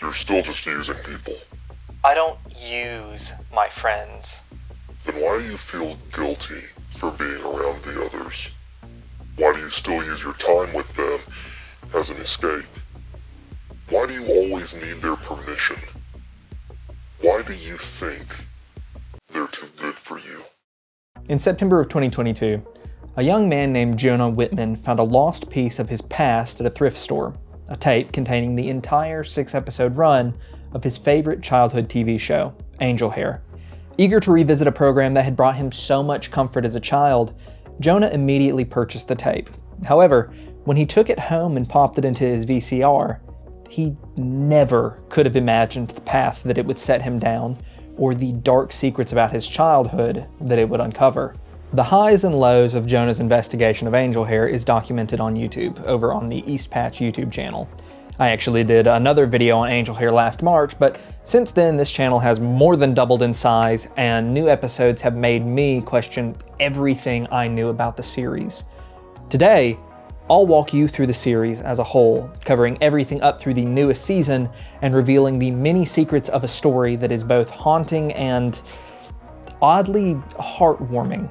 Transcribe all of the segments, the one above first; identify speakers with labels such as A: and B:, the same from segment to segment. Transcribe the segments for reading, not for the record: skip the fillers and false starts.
A: You're still just using people.
B: I don't use my friends.
A: Then why do you feel guilty for being around the others? Why do you still use your time with them as an escape? Why do you always need their permission? Why do you think they're too good for you?
B: In September of 2022, a young man named Jonah Whitman found a lost piece of his past at a thrift store, a tape containing the entire 6-episode run of his favorite childhood TV show, Angel Hare. Eager to revisit a program that had brought him so much comfort as a child, Jonah immediately purchased the tape. However, when he took it home and popped it into his VCR, he never could have imagined the path that it would set him down, or the dark secrets about his childhood that it would uncover. The highs and lows of Jonah's investigation of Angel Hare is documented on YouTube, over on the East Patch YouTube channel. I actually did another video on Angel Hare last March, but since then this channel has more than doubled in size, and new episodes have made me question everything I knew about the series. Today, I'll walk you through the series as a whole, covering everything up through the newest season and revealing the many secrets of a story that is both haunting and oddly heartwarming.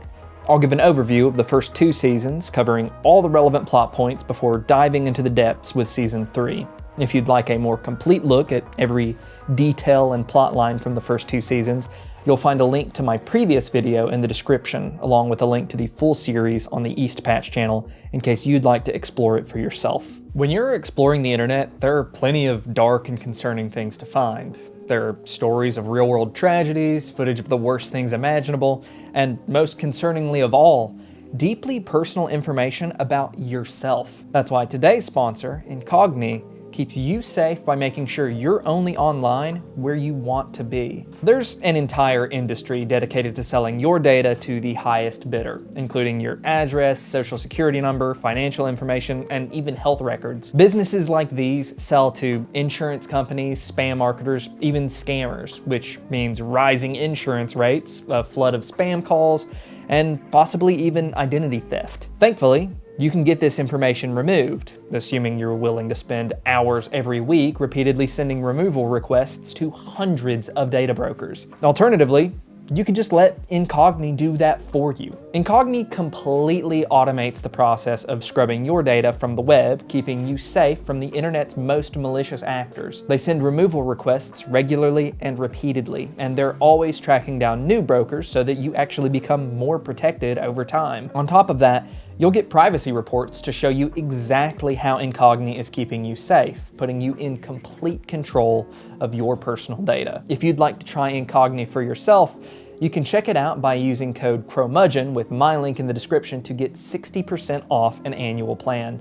B: I'll give an overview of the first 2 seasons, covering all the relevant plot points before diving into the depths with season 3. If you'd like a more complete look at every detail and plotline from the first 2 seasons, you'll find a link to my previous video in the description, along with a link to the full series on the East Patch channel in case you'd like to explore it for yourself. When you're exploring the internet, there are plenty of dark and concerning things to find. There are stories of real-world tragedies, footage of the worst things imaginable, and most concerningly of all, deeply personal information about yourself. That's why today's sponsor, Incogni, keeps you safe by making sure you're only online where you want to be. There's an entire industry dedicated to selling your data to the highest bidder, including your address, social security number, financial information, and even health records. Businesses like these sell to insurance companies, spam marketers, even scammers, which means rising insurance rates, a flood of spam calls, and possibly even identity theft. Thankfully, you can get this information removed, assuming you're willing to spend hours every week repeatedly sending removal requests to hundreds of data brokers. Alternatively, you can just let Incogni do that for you. Incogni completely automates the process of scrubbing your data from the web, keeping you safe from the internet's most malicious actors. They send removal requests regularly and repeatedly, and they're always tracking down new brokers so that you actually become more protected over time. On top of that, you'll get privacy reports to show you exactly how Incogni is keeping you safe, putting you in complete control of your personal data. If you'd like to try Incogni for yourself, you can check it out by using code CROMUDGEON with my link in the description to get 60% off an annual plan.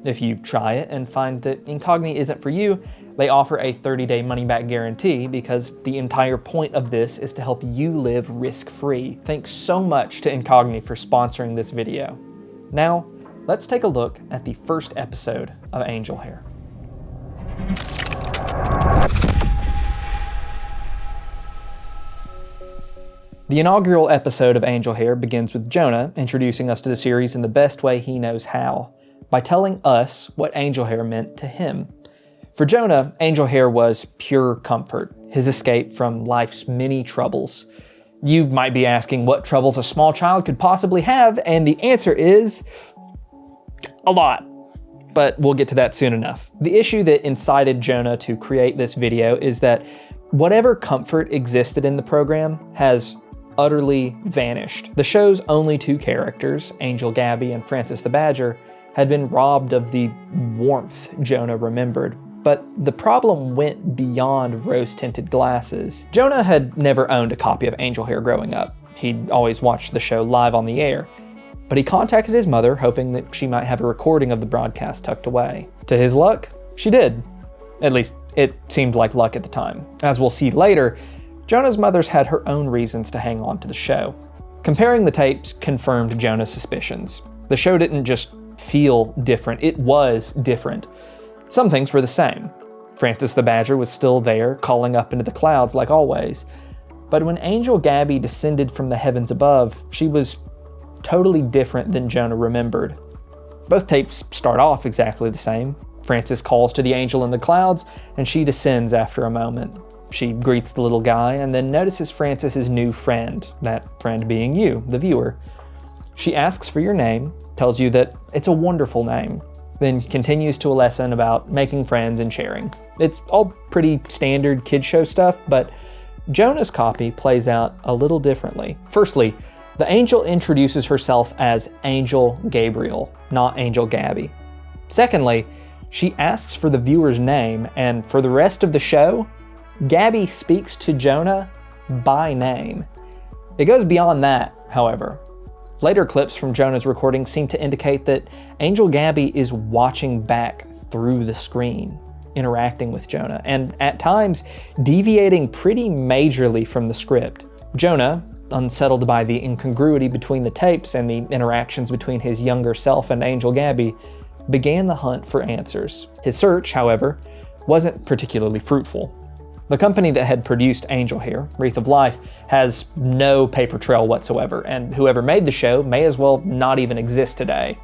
B: If you try it and find that Incogni isn't for you, they offer a 30-day money-back guarantee because the entire point of this is to help you live risk-free. Thanks so much to Incogni for sponsoring this video. Now, let's take a look at the first episode of Angel Hare. The inaugural episode of Angel Hare begins with Jonah introducing us to the series in the best way he knows how, by telling us what Angel Hare meant to him. For Jonah, Angel Hare was pure comfort, his escape from life's many troubles. You might be asking what troubles a small child could possibly have, and the answer is a lot. But we'll get to that soon enough. The issue that incited Jonah to create this video is that whatever comfort existed in the program has utterly vanished. The show's only 2 characters, Angel Gabby and Francis the Badger, had been robbed of the warmth Jonah remembered. But the problem went beyond rose-tinted glasses. Jonah had never owned a copy of Angel Hare growing up. He'd always watched the show live on the air. But he contacted his mother, hoping that she might have a recording of the broadcast tucked away. To his luck, she did. At least, it seemed like luck at the time. As we'll see later, Jonah's mother's had her own reasons to hang on to the show. Comparing the tapes confirmed Jonah's suspicions. The show didn't just feel different, it was different. Some things were the same. Francis the Badger was still there, calling up into the clouds like always. But when Angel Gabby descended from the heavens above, she was totally different than Jonah remembered. Both tapes start off exactly the same. Frances calls to the angel in the clouds, and she descends after a moment. She greets the little guy and then notices Frances's new friend, that friend being you, the viewer. She asks for your name, tells you that it's a wonderful name, then continues to a lesson about making friends and sharing. It's all pretty standard kid show stuff, but Jonah's copy plays out a little differently. Firstly, the angel introduces herself as Angel Gabriel, not Angel Gabby. Secondly, she asks for the viewer's name, and for the rest of the show, Gabby speaks to Jonah by name. It goes beyond that, however. Later clips from Jonah's recording seem to indicate that Angel Gabby is watching back through the screen, interacting with Jonah, and at times deviating pretty majorly from the script. Jonah, unsettled by the incongruity between the tapes and the interactions between his younger self and Angel Gabby, began the hunt for answers. His search, however, wasn't particularly fruitful. The company that had produced Angel Hare, Wreath of Life, has no paper trail whatsoever, and whoever made the show may as well not even exist today.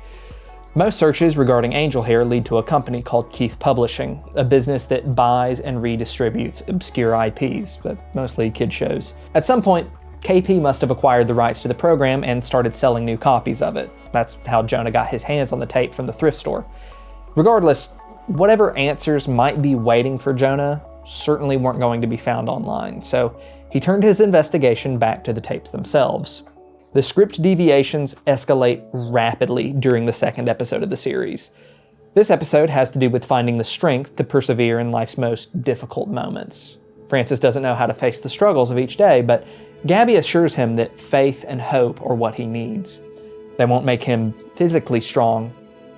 B: Most searches regarding Angel Hare lead to a company called Keith Publishing, a business that buys and redistributes obscure IPs, but mostly kid shows. At some point, KP must have acquired the rights to the program and started selling new copies of it. That's how Jonah got his hands on the tape from the thrift store. Regardless, whatever answers might be waiting for Jonah certainly weren't going to be found online, so he turned his investigation back to the tapes themselves. The script deviations escalate rapidly during the second episode of the series. This episode has to do with finding the strength to persevere in life's most difficult moments. Frances doesn't know how to face the struggles of each day, but Gabby assures him that faith and hope are what he needs. They won't make him physically strong,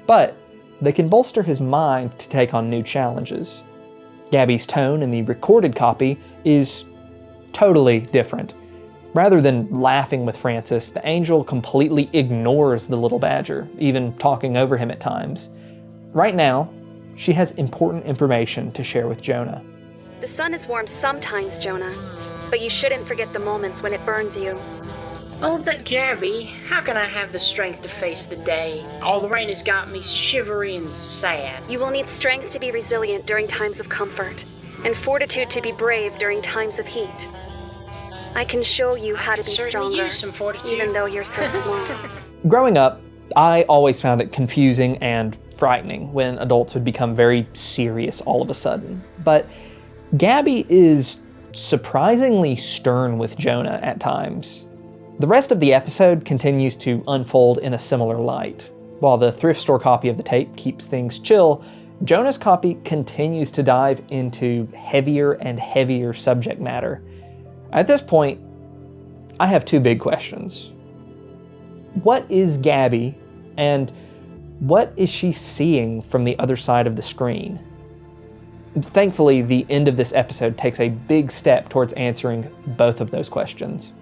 B: but they can bolster his mind to take on new challenges. Gabby's tone in the recorded copy is totally different. Rather than laughing with Frances, the angel completely ignores the little badger, even talking over him at times. Right now, she has important information to share with Jonah.
C: The sun is warm sometimes, Jonah, but you shouldn't forget the moments when it burns you.
D: Oh, but Gabby, how can I have the strength to face the day? All the rain has got me shivery and sad.
C: You will need strength to be resilient during times of comfort, and fortitude to be brave during times of heat. I can show you how to be stronger,
D: use some fortitude.
C: even though you're so small.
B: Growing up, I always found it confusing and frightening when adults would become very serious all of a sudden. But Gabby is surprisingly stern with Jonah at times. The rest of the episode continues to unfold in a similar light. While the thrift store copy of the tape keeps things chill, Jonah's copy continues to dive into heavier and heavier subject matter. At this point, I have two big questions. What is Gabby, and what is she seeing from the other side of the screen? Thankfully, the end of this episode takes a big step towards answering both of those questions.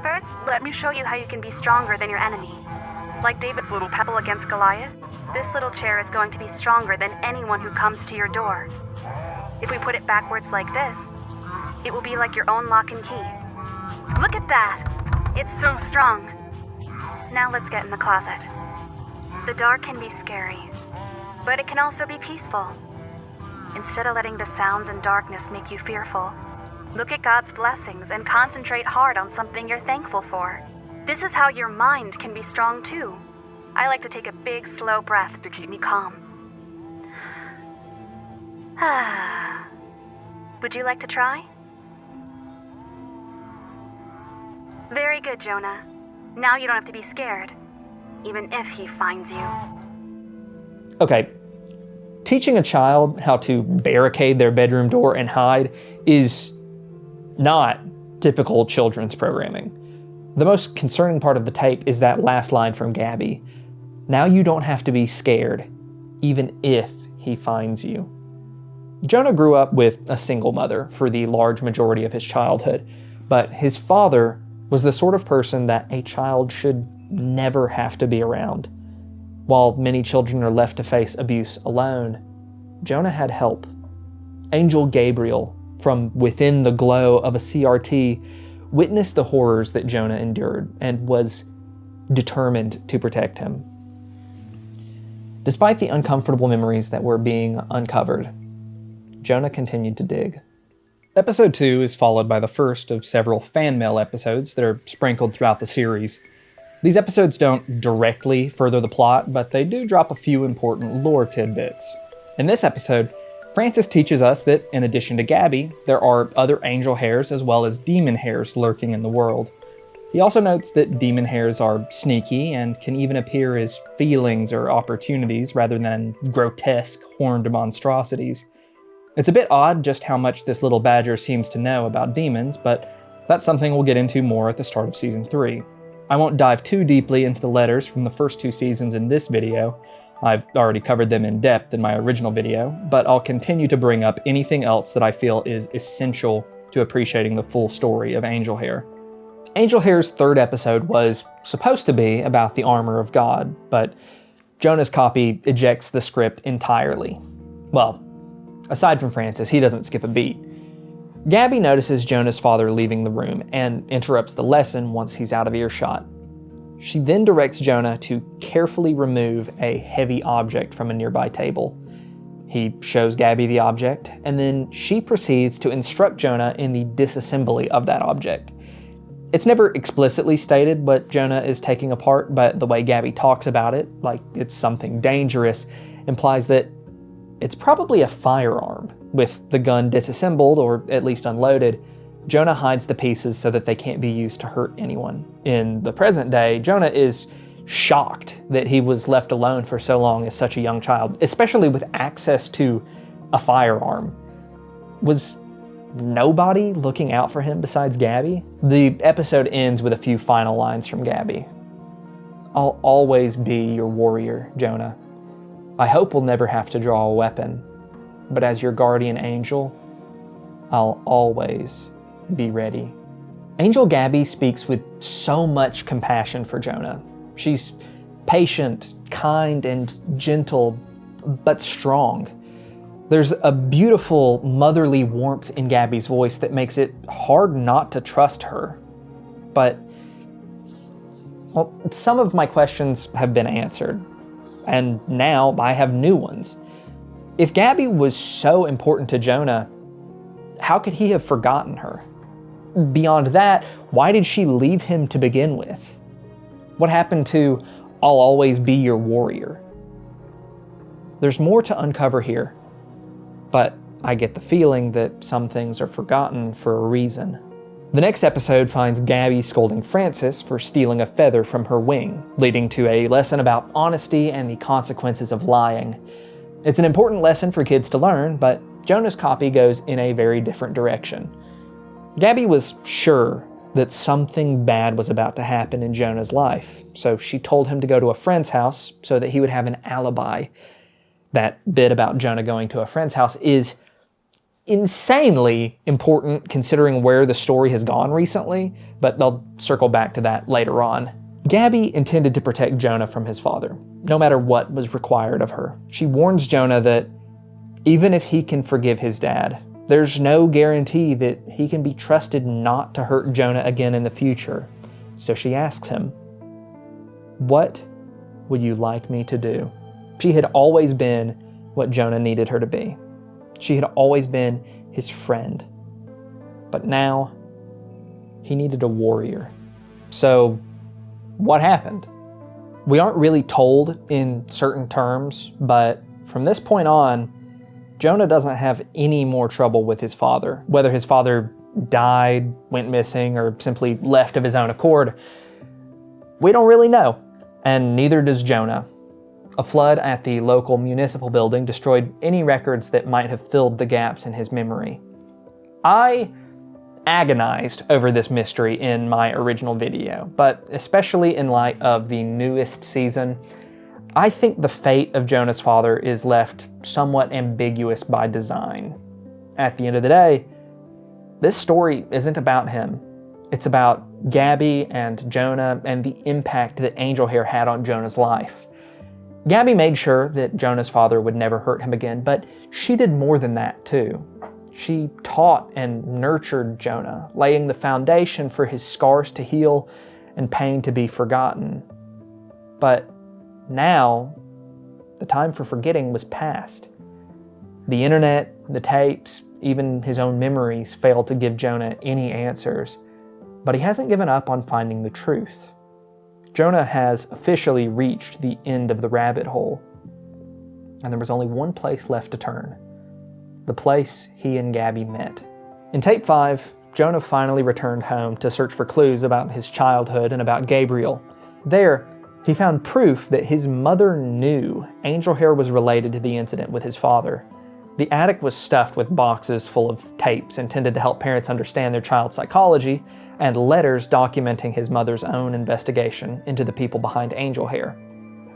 C: First, let me show you how you can be stronger than your enemy. Like David's little pebble against Goliath, this little chair is going to be stronger than anyone who comes to your door. If we put it backwards like this, it will be like your own lock and key. Look at that! It's so strong. Now let's get in the closet. The dark can be scary, but it can also be peaceful. Instead of letting the sounds and darkness make you fearful, look at God's blessings and concentrate hard on something you're thankful for. This is how your mind can be strong too. I like to take a big, slow breath to keep me calm. Would you like to try? Very good, Jonah. Now you don't have to be scared, even if he finds you.
B: Okay, teaching a child how to barricade their bedroom door and hide is not typical children's programming. The most concerning part of the tape is that last line from Gabby. Now you don't have to be scared, even if he finds you. Jonah grew up with a single mother for the large majority of his childhood, but his father was the sort of person that a child should never have to be around. While many children are left to face abuse alone, Jonah had help. Angel Gabriel, from within the glow of a CRT, witnessed the horrors that Jonah endured and was determined to protect him. Despite the uncomfortable memories that were being uncovered, Jonah continued to dig. Episode 2 is followed by the first of several fan mail episodes that are sprinkled throughout the series. These episodes don't directly further the plot, but they do drop a few important lore tidbits. In this episode, Francis teaches us that, in addition to Gabby, there are other angel hares as well as demon hares lurking in the world. He also notes that demon hares are sneaky and can even appear as feelings or opportunities rather than grotesque, horned monstrosities. It's a bit odd just how much this little badger seems to know about demons, but that's something we'll get into more at the start of Season 3. I won't dive too deeply into the letters from the first 2 seasons in this video. I've already covered them in depth in my original video, but I'll continue to bring up anything else that I feel is essential to appreciating the full story of Angel Hare. Angel Hare's 3rd episode was supposed to be about the armor of God, but Jonah's copy ejects the script entirely. Well, aside from Francis, he doesn't skip a beat. Gabby notices Jonah's father leaving the room and interrupts the lesson once he's out of earshot. She then directs Jonah to carefully remove a heavy object from a nearby table. He shows Gabby the object, and then she proceeds to instruct Jonah in the disassembly of that object. It's never explicitly stated what Jonah is taking apart, but the way Gabby talks about it, like it's something dangerous, implies that it's probably a firearm. With the gun disassembled, or at least unloaded, Jonah hides the pieces so that they can't be used to hurt anyone. In the present day, Jonah is shocked that he was left alone for so long as such a young child, especially with access to a firearm. Was nobody looking out for him besides Gabby? The episode ends with a few final lines from Gabby. "I'll always be your warrior, Jonah. I hope we'll never have to draw a weapon, but as your guardian angel, I'll always be ready." Angel Gabby speaks with so much compassion for Jonah. She's patient, kind, and gentle, but strong. There's a beautiful motherly warmth in Gabby's voice that makes it hard not to trust her. But, well, some of my questions have been answered, and now I have new ones. If Gabby was so important to Jonah, how could he have forgotten her? Beyond that, why did she leave him to begin with? What happened to "I'll always be your warrior"? There's more to uncover here, but I get the feeling that some things are forgotten for a reason. The next episode finds Gabby scolding Francis for stealing a feather from her wing, leading to a lesson about honesty and the consequences of lying. It's an important lesson for kids to learn, but Jonah's copy goes in a very different direction. Gabby was sure that something bad was about to happen in Jonah's life, so she told him to go to a friend's house so that he would have an alibi. That bit about Jonah going to a friend's house is insanely important considering where the story has gone recently, but I'll circle back to that later on. Gabby intended to protect Jonah from his father, no matter what was required of her. She warns Jonah that even if he can forgive his dad, there's no guarantee that he can be trusted not to hurt Jonah again in the future. So she asks him, "What would you like me to do?" She had always been what Jonah needed her to be. She had always been his friend. But now, he needed a warrior. So, what happened? We aren't really told in certain terms, but from this point on, Jonah doesn't have any more trouble with his father. Whether his father died, went missing, or simply left of his own accord, we don't really know, and neither does Jonah. A flood at the local municipal building destroyed any records that might have filled the gaps in his memory. I agonized over this mystery in my original video, but especially in light of the newest season, I think the fate of Jonah's father is left somewhat ambiguous by design. At the end of the day, this story isn't about him. It's about Gabby and Jonah and the impact that Angel Hare had on Jonah's life. Gabby made sure that Jonah's father would never hurt him again, but she did more than that too. She taught and nurtured Jonah, laying the foundation for his scars to heal and pain to be forgotten. But now, The time for forgetting was past. The internet, the tapes, even his own memories failed to give Jonah any answers, but he hasn't given up on finding the truth. Jonah has officially reached the end of the rabbit hole, and there was only one place left to turn. The place he and Gabby met. In tape 5, Jonah finally returned home to search for clues about his childhood and about Gabriel. There, he found proof that his mother knew Angel Hare was related to the incident with his father. The attic was stuffed with boxes full of tapes intended to help parents understand their child's psychology, and letters documenting his mother's own investigation into the people behind Angel Hare.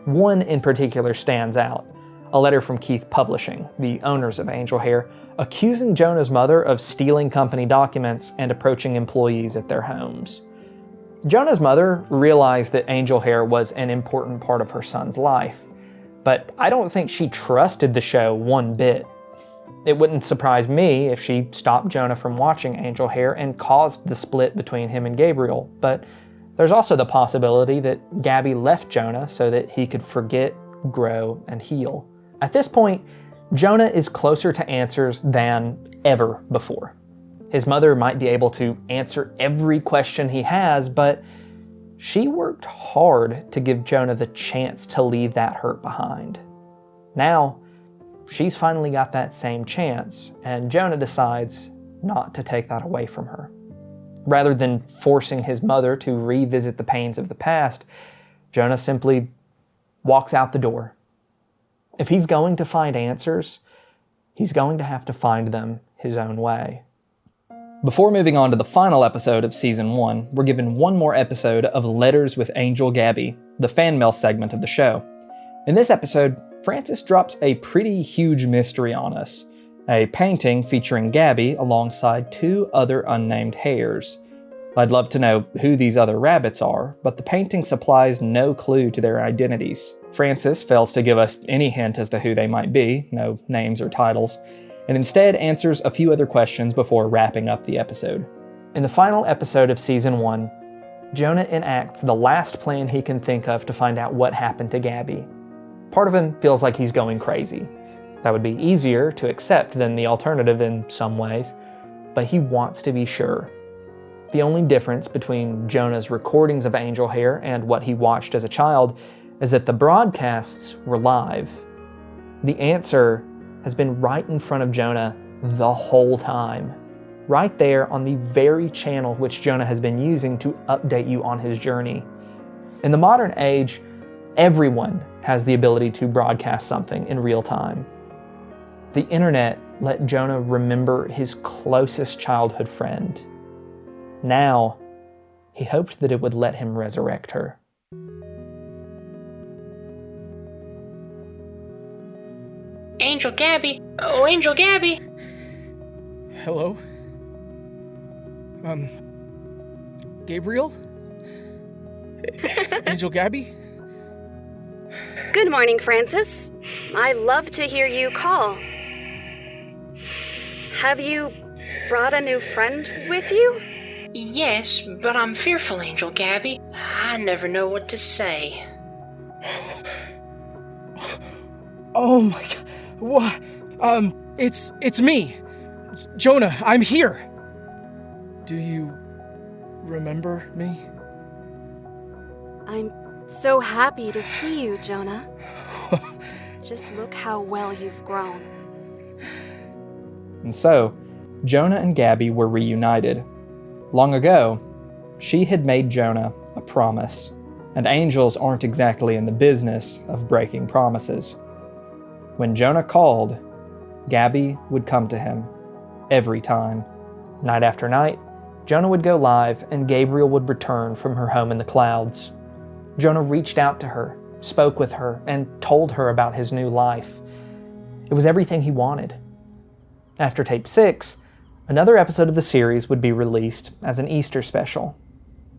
B: One in particular stands out. A letter from Keith Publishing, the owners of Angel Hare, accusing Jonah's mother of stealing company documents and approaching employees at their homes. Jonah's mother realized that Angel Hare was an important part of her son's life, but I don't think she trusted the show one bit. It wouldn't surprise me if she stopped Jonah from watching Angel Hare and caused the split between him and Gabriel, but there's also the possibility that Gabby left Jonah so that he could forget, grow, and heal. At this point, Jonah is closer to answers than ever before. His mother might be able to answer every question he has, but she worked hard to give Jonah the chance to leave that hurt behind. Now, she's finally got that same chance, and Jonah decides not to take that away from her. Rather than forcing his mother to revisit the pains of the past, Jonah simply walks out the door. If he's going to find answers, he's going to have to find them his own way. Before moving on to the final episode of Season 1, we're given one more episode of Letters with Angel Gabby, the fan mail segment of the show. In this episode, Francis drops a pretty huge mystery on us, a painting featuring Gabby alongside 2 other unnamed hares. I'd love to know who these other rabbits are, but the painting supplies no clue to their identities. Francis fails to give us any hint as to who they might be, no names or titles, and instead answers a few other questions before wrapping up the episode. In the final episode of Season 1, Jonah enacts the last plan he can think of to find out what happened to Gabby. Part of him feels like he's going crazy. That would be easier to accept than the alternative in some ways, but he wants to be sure. The only difference between Jonah's recordings of Angel Hare and what he watched as a child is that the broadcasts were live. The answer has been right in front of Jonah the whole time, right there on the very channel which Jonah has been using to update you on his journey. In the modern age, everyone has the ability to broadcast something in real time. The internet let Jonah remember his closest childhood friend. Now, he hoped that it would let him resurrect her.
D: Angel Gabby! Oh, Angel Gabby!
E: Hello? Gabriel? Angel Gabby?
C: Good morning, Francis. I love to hear you call. Have you brought a new friend with you?
D: Yes, but I'm fearful, Angel Gabby. I never know what to say.
E: Oh my god. What? It's me. Jonah, I'm here. Do you remember me?
F: I'm so happy to see you, Jonah. Just look how well you've grown.
B: And so, Jonah and Gabby were reunited. Long ago, she had made Jonah a promise, and angels aren't exactly in the business of breaking promises. When Jonah called, Gabby would come to him, every time. Night after night, Jonah would go live and Gabriel would return from her home in the clouds. Jonah reached out to her, spoke with her, and told her about his new life. It was everything he wanted. After tape 6, another episode of the series would be released as an Easter special.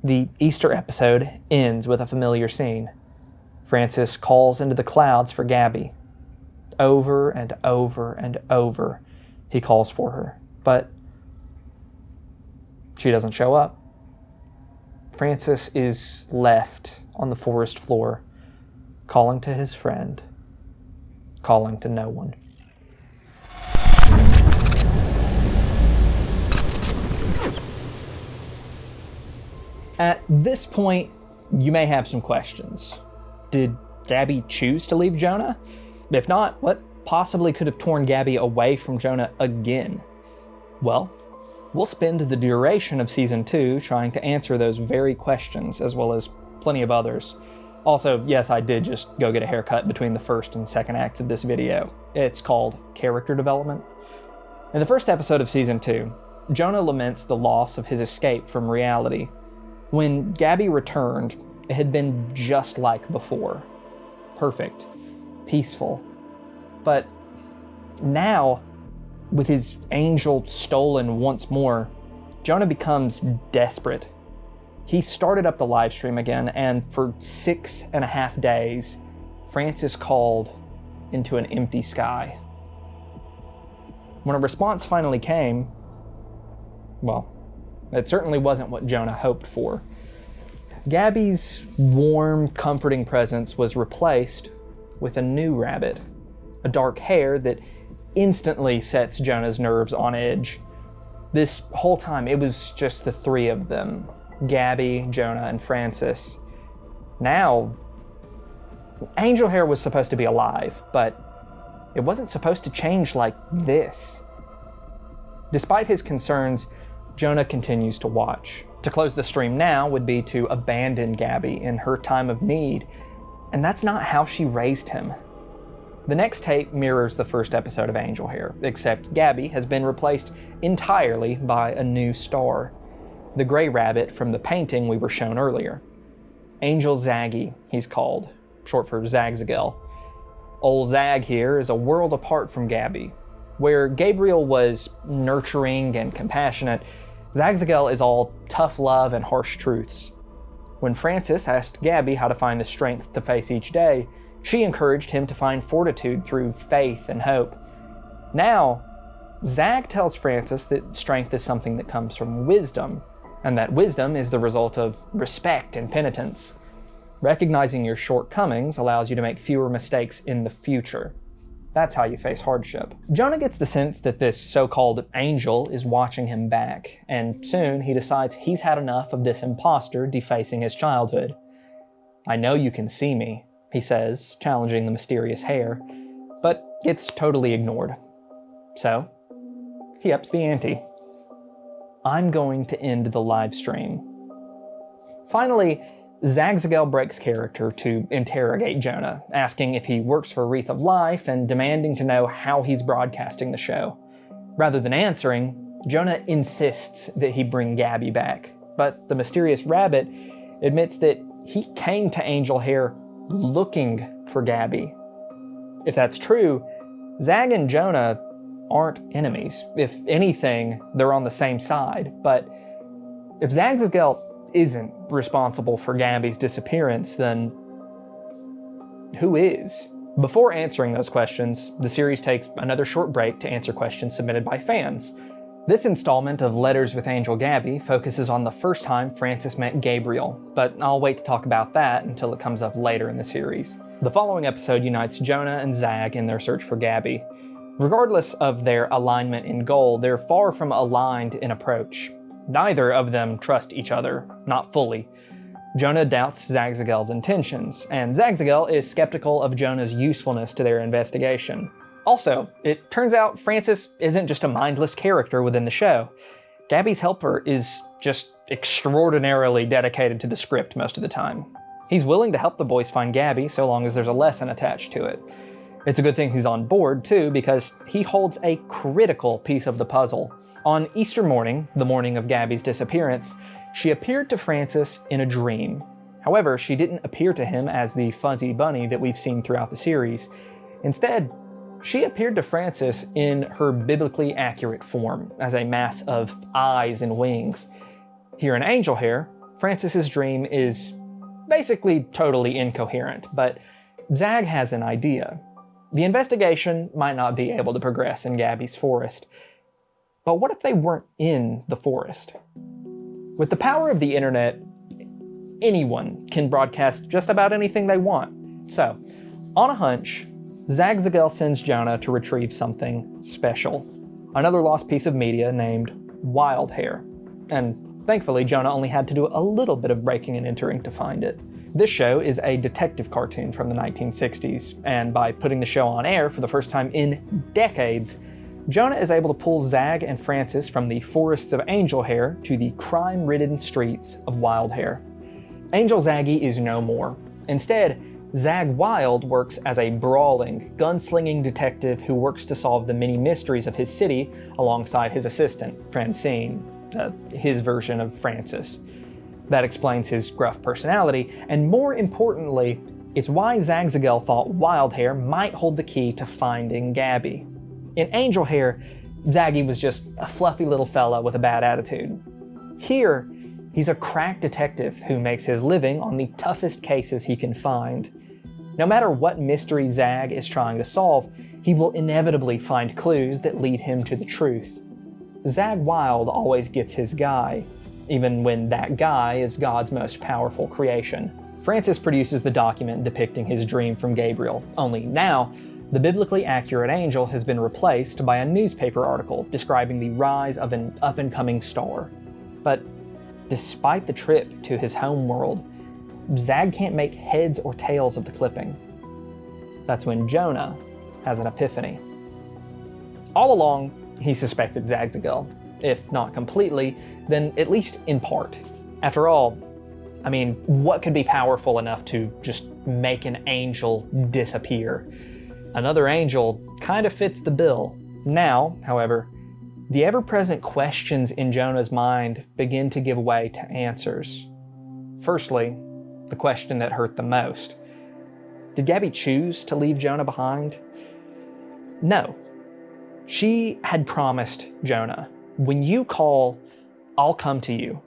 B: The Easter episode ends with a familiar scene. Francis calls into the clouds for Gabby. Over and over and over, he calls for her, but she doesn't show up. Francis is left on the forest floor, calling to his friend, calling to no one. At this point, you may have some questions. Did Gabby choose to leave Jonah? If not, what possibly could have torn Gabby away from Jonah again? Well, we'll spend the duration of Season 2 trying to answer those very questions, as well as plenty of others. Also, yes, I did just go get a haircut between the first and second acts of this video. It's called Character Development. In the first episode of Season 2, Jonah laments the loss of his escape from reality. When Gabby returned, it had been just like before. Perfect. Peaceful. But now, with his angel stolen once more, Jonah becomes desperate. He started up the live stream again, and for 6.5 days, Francis called into an empty sky. When a response finally came, well, it certainly wasn't what Jonah hoped for. Gabby's warm, comforting presence was replaced with a new rabbit, a dark hare that instantly sets Jonah's nerves on edge. This whole time, it was just the three of them, Gabby, Jonah, and Francis. Now, Angel Hare was supposed to be alive, but it wasn't supposed to change like this. Despite his concerns, Jonah continues to watch. To close the stream now would be to abandon Gabby in her time of need, and that's not how she raised him. The next tape mirrors the first episode of Angel Hare, except Gabby has been replaced entirely by a new star, the gray rabbit from the painting we were shown earlier. Angel Zaggy, he's called, short for Zagzagal. Ol' Zag here is a world apart from Gabby. Where Gabriel was nurturing and compassionate, Zagzagal is all tough love and harsh truths. When Francis asked Gabby how to find the strength to face each day, she encouraged him to find fortitude through faith and hope. Now, Zag tells Francis that strength is something that comes from wisdom, and that wisdom is the result of respect and penitence. Recognizing your shortcomings allows you to make fewer mistakes in the future. That's how you face hardship. Jonah gets the sense that this so-called angel is watching him back, and soon he decides he's had enough of this imposter defacing his childhood. "I know you can see me," he says, challenging the mysterious hare, but gets totally ignored. So, he ups the ante. "I'm going to end the live stream." Finally, Zagzagal breaks character to interrogate Jonah, asking if he works for Wreath of Life and demanding to know how he's broadcasting the show. Rather than answering, Jonah insists that he bring Gabby back, but the mysterious rabbit admits that he came to Angel Hare looking for Gabby. If that's true, Zag and Jonah aren't enemies. If anything, they're on the same side. But if Zagzagal isn't responsible for Gabby's disappearance, then who is? Before answering those questions, the series takes another short break to answer questions submitted by fans. This installment of Letters with Angel Gabby focuses on the first time Francis met Gabriel, but I'll wait to talk about that until it comes up later in the series. The following episode unites Jonah and Zag in their search for Gabby. Regardless of their alignment in goal, they're far from aligned in approach. Neither of them trust each other, not fully. Jonah doubts Zagzagal's intentions, and Zagzagal is skeptical of Jonah's usefulness to their investigation. Also, it turns out Francis isn't just a mindless character within the show. Gabby's helper is just extraordinarily dedicated to the script most of the time. He's willing to help the boys find Gabby so long as there's a lesson attached to it. It's a good thing he's on board, too, because he holds a critical piece of the puzzle. On Easter morning, the morning of Gabby's disappearance, she appeared to Francis in a dream. However, she didn't appear to him as the fuzzy bunny that we've seen throughout the series. Instead, she appeared to Francis in her biblically accurate form, as a mass of eyes and wings. Here in Angel Hare, Francis's dream is basically totally incoherent, but Zag has an idea. The investigation might not be able to progress in Gabby's forest. But what if they weren't in the forest? With the power of the internet, anyone can broadcast just about anything they want. So, on a hunch, Zagzagel sends Jonah to retrieve something special. Another lost piece of media named Wild Hare. And thankfully, Jonah only had to do a little bit of breaking and entering to find it. This show is a detective cartoon from the 1960s, and by putting the show on air for the first time in decades, Jonah is able to pull Zag and Francis from the forests of Angel Hare to the crime-ridden streets of Wild Hare. Angel Zaggy is no more. Instead, Zag Wild works as a brawling, gunslinging detective who works to solve the many mysteries of his city alongside his assistant, Francine, his version of Francis. That explains his gruff personality, and more importantly, it's why Zagzagel thought Wild Hare might hold the key to finding Gabby. In Angel Hare, Zaggy was just a fluffy little fella with a bad attitude. Here, he's a crack detective who makes his living on the toughest cases he can find. No matter what mystery Zag is trying to solve, he will inevitably find clues that lead him to the truth. Zag Wild always gets his guy, even when that guy is God's most powerful creation. Francis produces the document depicting his dream from Gabriel, only now, the biblically accurate angel has been replaced by a newspaper article describing the rise of an up-and-coming star. But despite the trip to his home world, Zag can't make heads or tails of the clipping. That's when Jonah has an epiphany. All along, he suspected Zagzagel. If not completely, then at least in part. After all, what could be powerful enough to just make an angel disappear? Another angel kind of fits the bill. Now, however, the ever-present questions in Jonah's mind begin to give way to answers. Firstly, the question that hurt the most. Did Gabby choose to leave Jonah behind? No. She had promised Jonah, when you call, I'll come to you.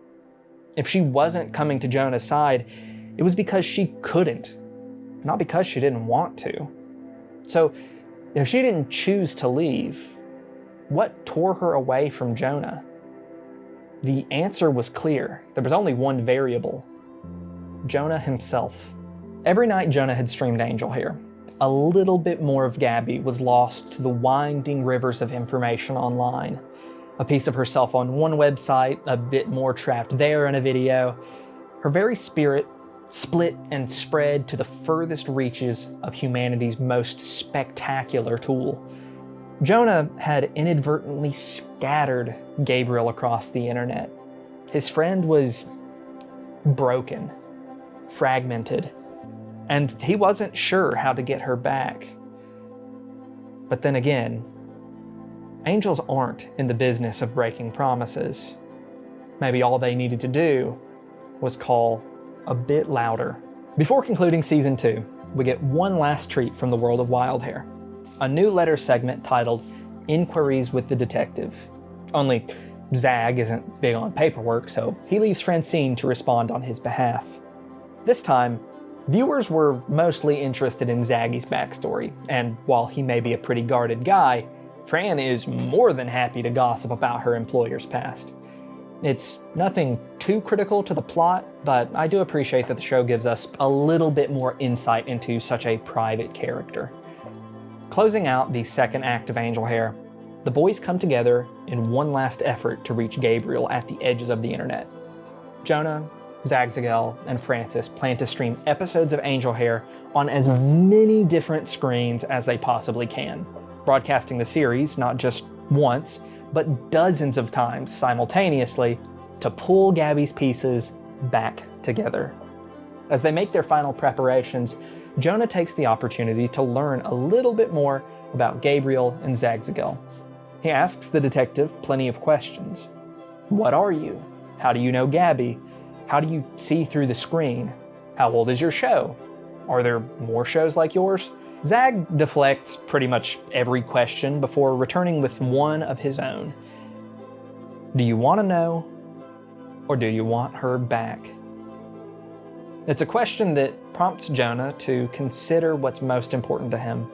B: If she wasn't coming to Jonah's side, it was because she couldn't, not because she didn't want to. So, if she didn't choose to leave, what tore her away from Jonah? The answer was clear. There was only one variable: Jonah himself. Every night Jonah had streamed Angel Hare. A little bit more of Gabby was lost to the winding rivers of information online. A piece of herself on one website, a bit more trapped there in a video. Her very spirit split and spread to the furthest reaches of humanity's most spectacular tool. Jonah had inadvertently scattered Gabriel across the internet. His friend was broken, fragmented, and he wasn't sure how to get her back. But then again, angels aren't in the business of breaking promises. Maybe all they needed to do was call a bit louder. Before concluding Season 2, we get one last treat from the world of Wild Hare. A new letter segment titled Inquiries with the Detective. Only Zag isn't big on paperwork, so he leaves Francine to respond on his behalf. This time, viewers were mostly interested in Zaggy's backstory, and while he may be a pretty guarded guy, Fran is more than happy to gossip about her employer's past. It's nothing too critical to the plot, but I do appreciate that the show gives us a little bit more insight into such a private character. Closing out the second act of Angel Hare, the boys come together in one last effort to reach Gabriel at the edges of the internet. Jonah, Zagzagel, and Francis plan to stream episodes of Angel Hare on as many different screens as they possibly can, broadcasting the series not just once, but dozens of times simultaneously to pull Gabby's pieces back together. As they make their final preparations, Jonah takes the opportunity to learn a little bit more about Gabriel and Zagzagel. He asks the detective plenty of questions. What are you? How do you know Gabby? How do you see through the screen? How old is your show? Are there more shows like yours? Zag deflects pretty much every question before returning with one of his own. Do you want to know, or do you want her back? It's a question that prompts Jonah to consider what's most important to him.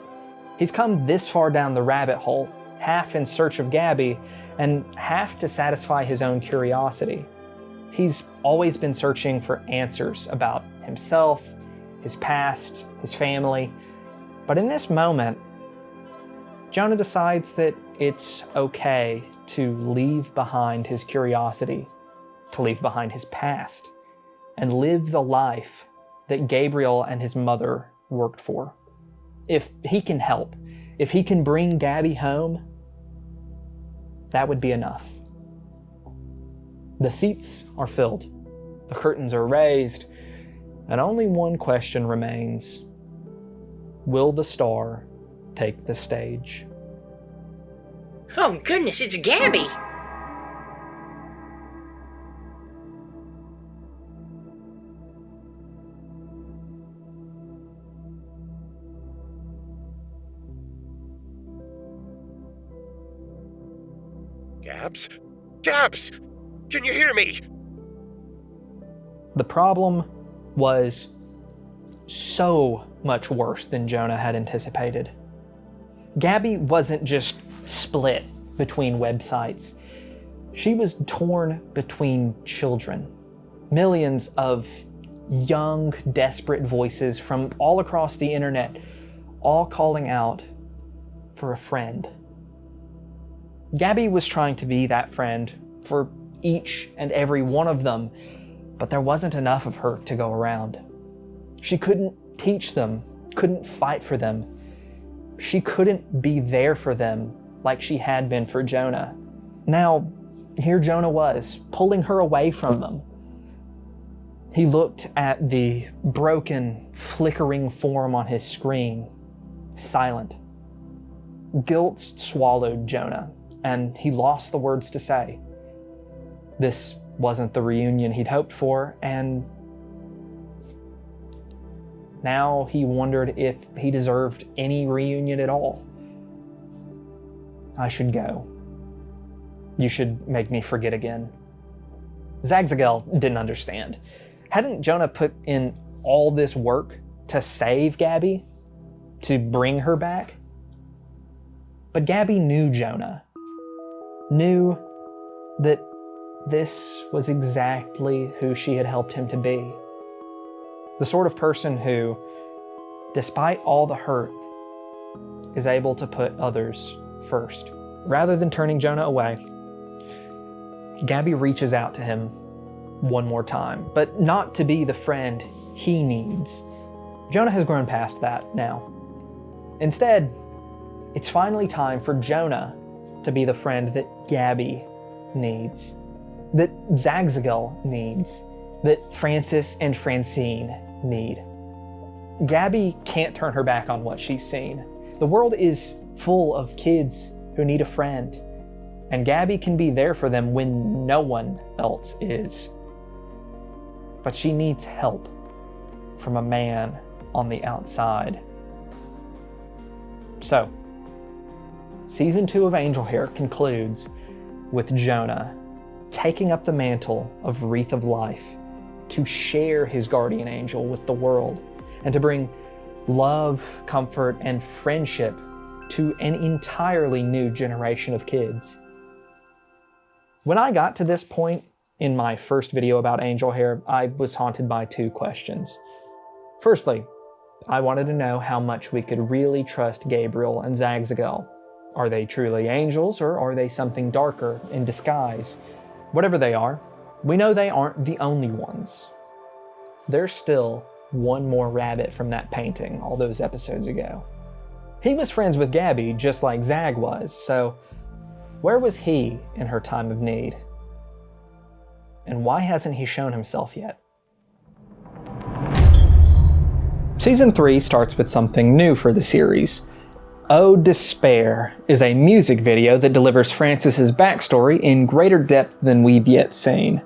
B: He's come this far down the rabbit hole, half in search of Gabby, and half to satisfy his own curiosity. He's always been searching for answers about himself, his past, his family, But in this moment, Jonah decides that it's okay to leave behind his curiosity, to leave behind his past, and live the life that Gabriel and his mother worked for. If he can help, if he can bring Gabby home, that would be enough. The seats are filled, the curtains are raised, and only one question remains. Will the star take the stage?
D: Oh goodness, it's Gabby!
G: Gabs? Gabs! Can you hear me?
B: The problem was so much worse than Jonah had anticipated. Gabby wasn't just split between websites. She was torn between children. Millions of young, desperate voices from all across the internet, all calling out for a friend. Gabby was trying to be that friend for each and every one of them, but there wasn't enough of her to go around. She couldn't teach them, couldn't fight for them. She couldn't be there for them like she had been for Jonah. Now, here Jonah was, pulling her away from them. He looked at the broken, flickering form on his screen, silent. Guilt swallowed Jonah, and he lost the words to say. This wasn't the reunion he'd hoped for, and now he wondered if he deserved any reunion at all. I should go. You should make me forget again. Zagzagel didn't understand. Hadn't Jonah put in all this work to save Gabby? To bring her back? But Gabby knew Jonah. Knew that this was exactly who she had helped him to be. The sort of person who, despite all the hurt, is able to put others first. Rather than turning Jonah away, Gabby reaches out to him one more time, but not to be the friend he needs. Jonah has grown past that now. Instead, it's finally time for Jonah to be the friend that Gabby needs, that Zagzagel needs, that Francis and Francine need. Gabby can't turn her back on what she's seen. The world is full of kids who need a friend, and Gabby can be there for them when no one else is. But she needs help from a man on the outside. So, Season 2 of Angel Hare concludes with Jonah taking up the mantle of Wreath of Life to share his guardian angel with the world and to bring love, comfort, and friendship to an entirely new generation of kids. When I got to this point in my first video about Angel Hare, I was haunted by two questions. Firstly, I wanted to know how much we could really trust Gabriel and Zagzagel. Are they truly angels, or are they something darker in disguise? Whatever they are, we know they aren't the only ones. There's still one more rabbit from that painting all those episodes ago. He was friends with Gabby just like Zag was, so where was he in her time of need? And why hasn't he shown himself yet? Season 3 starts with something new for the series. Oh Despair is a music video that delivers Francis's backstory in greater depth than we've yet seen.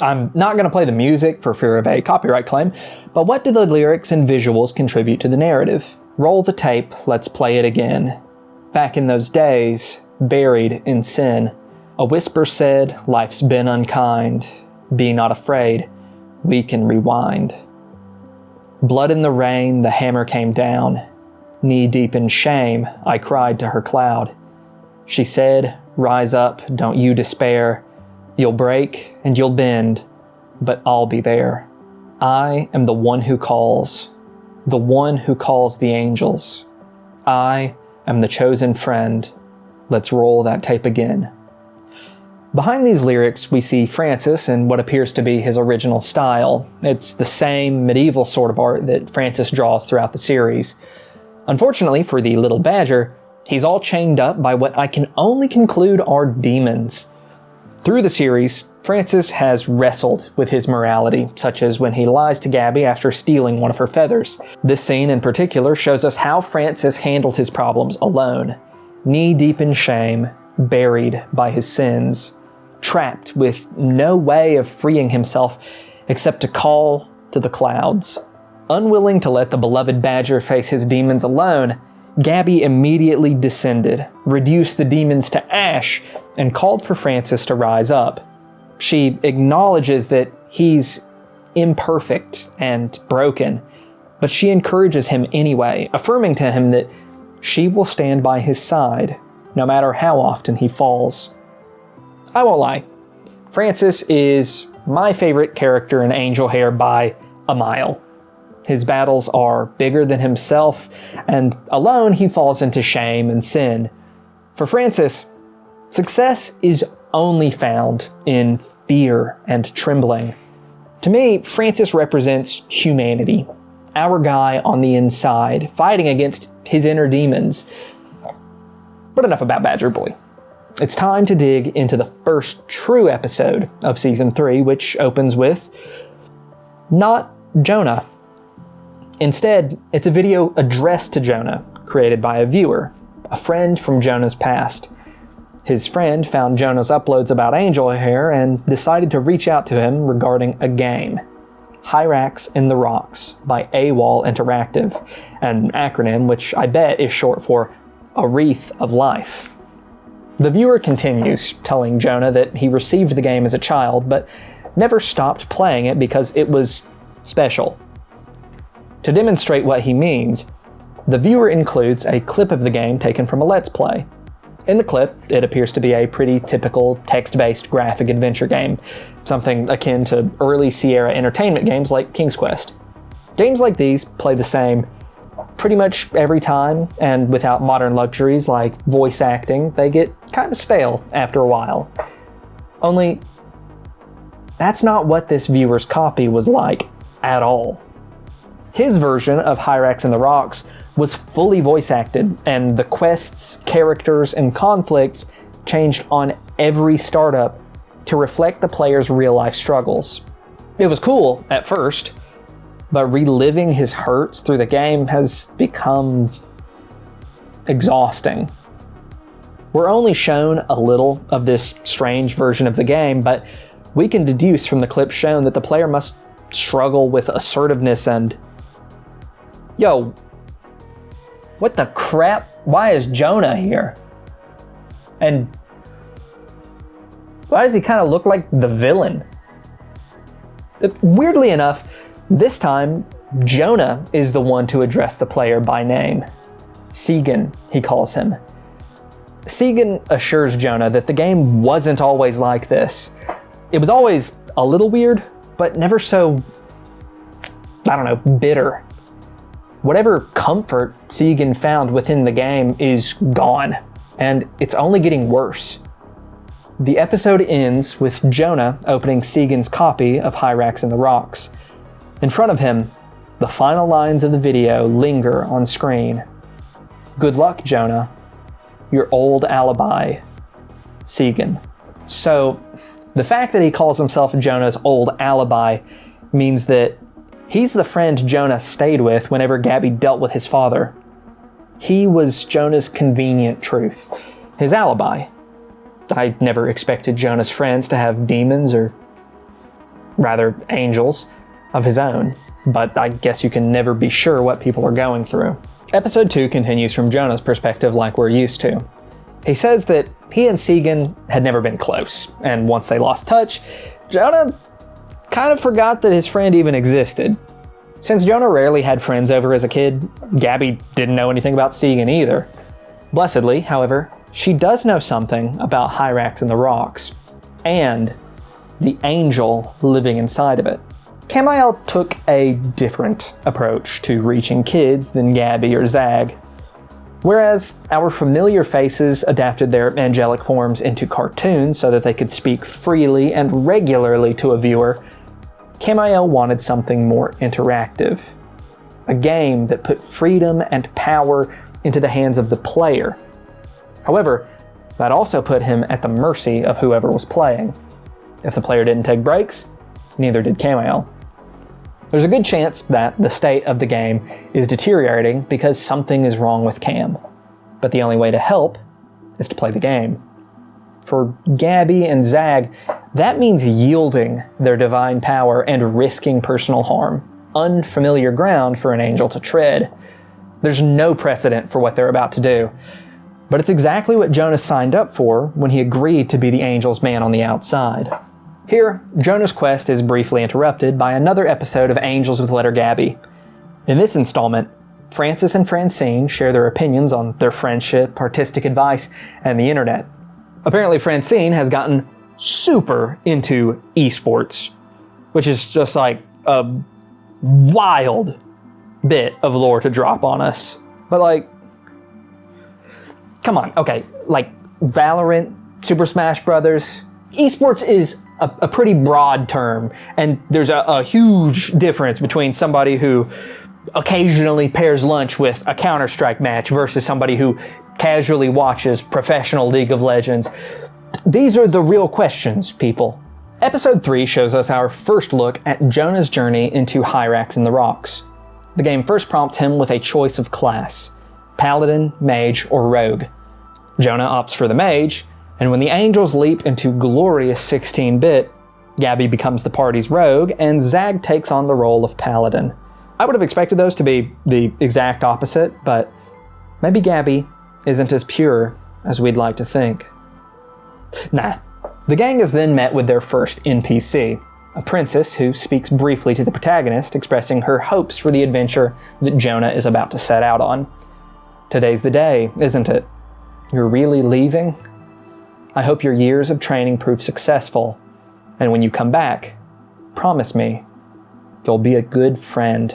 B: I'm not going to play the music for fear of a copyright claim, but what do the lyrics and visuals contribute to the narrative? Roll the tape, let's play it again. Back in those days, buried in sin, a whisper said, life's been unkind. Be not afraid, we can rewind. Blood in the rain, the hammer came down. Knee-deep in shame, I cried to her cloud. She said, rise up, don't you despair. You'll break and you'll bend, but I'll be there. I am the one who calls the angels. I am the chosen friend. Let's roll that tape again. Behind these lyrics, we see Francis in what appears to be his original style. It's the same medieval sort of art that Francis draws throughout the series. Unfortunately for the little badger, he's all chained up by what I can only conclude are demons. Through the series, Francis has wrestled with his morality, such as when he lies to Gabby after stealing one of her feathers. This scene in particular shows us how Francis handled his problems alone, knee-deep in shame, buried by his sins, trapped with no way of freeing himself except to call to the clouds. Unwilling to let the beloved badger face his demons alone, Gabby immediately descended, reduced the demons to ash, and called for Francis to rise up. She acknowledges that he's imperfect and broken, but she encourages him anyway, affirming to him that she will stand by his side, no matter how often he falls. I won't lie, Francis is my favorite character in Angel Hare by a mile. His battles are bigger than himself, and alone he falls into shame and sin. For Francis, success is only found in fear and trembling. To me, Francis represents humanity, our guy on the inside, fighting against his inner demons. But enough about Badger Boy. It's time to dig into the first true episode of Season 3, which opens with not Jonah. Instead, it's a video addressed to Jonah, created by a viewer, a friend from Jonah's past. His friend found Jonah's uploads about Angel Hare and decided to reach out to him regarding a game, Hyrax in the Rocks by AWOL Interactive, an acronym which I bet is short for A Wreath of Life. The viewer continues, telling Jonah that he received the game as a child, but never stopped playing it because it was special. To demonstrate what he means, the viewer includes a clip of the game taken from a Let's Play. In the clip, it appears to be a pretty typical text-based graphic adventure game, something akin to early Sierra Entertainment games like King's Quest. Games like these play the same pretty much every time, and without modern luxuries like voice acting, they get kind of stale after a while. Only, that's not what this viewer's copy was like at all. His version of Hyrax in the Rocks was fully voice acted, and the quests, characters, and conflicts changed on every startup to reflect the player's real-life struggles. It was cool at first, but reliving his hurts through the game has become exhausting. We're only shown a little of this strange version of the game, but we can deduce from the clip shown that the player must struggle with assertiveness and... Yo, what the crap? Why is Jonah here? And why does he kind of look like the villain? Weirdly enough, this time, Jonah is the one to address the player by name. Segan, he calls him. Segan assures Jonah that the game wasn't always like this. It was always a little weird, but never so, bitter. Whatever comfort Segan found within the game is gone, and it's only getting worse. The episode ends with Jonah opening Segan's copy of Hyrax in the Rocks. In front of him, the final lines of the video linger on screen. Good luck, Jonah. Your old alibi, Segan. So, the fact that he calls himself Jonah's old alibi means that he's the friend Jonah stayed with whenever Gabby dealt with his father. He was Jonah's convenient truth, his alibi. I never expected Jonah's friends to have demons, or rather angels, of his own, but I guess you can never be sure what people are going through. Episode 2 continues from Jonah's perspective like we're used to. He says that he and Segan had never been close, and once they lost touch, Jonah kind of forgot that his friend even existed. Since Jonah rarely had friends over as a kid, Gabby didn't know anything about Segan either. Blessedly, however, she does know something about Hyrax in the Rocks, and the angel living inside of it. Camiel took a different approach to reaching kids than Gabby or Zag. Whereas our familiar faces adapted their angelic forms into cartoons so that they could speak freely and regularly to a viewer, Camiel wanted something more interactive. A game that put freedom and power into the hands of the player. However, that also put him at the mercy of whoever was playing. If the player didn't take breaks, neither did Camiel. There's a good chance that the state of the game is deteriorating because something is wrong with Cam. But the only way to help is to play the game. For Gabby and Zag, that means yielding their divine power and risking personal harm. Unfamiliar ground for an angel to tread. There's no precedent for what they're about to do. But it's exactly what Jonah signed up for when he agreed to be the angel's man on the outside. Here, Jonah's quest is briefly interrupted by another episode of Angels with Letter Gabby. In this installment, Francis and Francine share their opinions on their friendship, artistic advice, and the internet. Apparently, Francine has gotten super into esports, which is just like a wild bit of lore to drop on us. But like, come on, okay, like Valorant, Super Smash Brothers, esports is a pretty broad term, and there's a huge difference between somebody who occasionally pairs lunch with a Counter-Strike match versus somebody who casually watches professional League of Legends. These are the real questions, people. Episode 3 shows us our first look at Jonah's journey into Hyrax in the Rocks. The game first prompts him with a choice of class: Paladin, Mage, or Rogue. Jonah opts for the Mage, and when the angels leap into glorious 16-bit, Gabby becomes the party's Rogue, and Zag takes on the role of Paladin. I would have expected those to be the exact opposite, but maybe Gabby isn't as pure as we'd like to think. Nah. The gang is then met with their first NPC, a princess who speaks briefly to the protagonist, expressing her hopes for the adventure that Jonah is about to set out on. Today's the day, isn't it? You're really leaving? I hope your years of training prove successful, and when you come back, promise me, you'll be a good friend.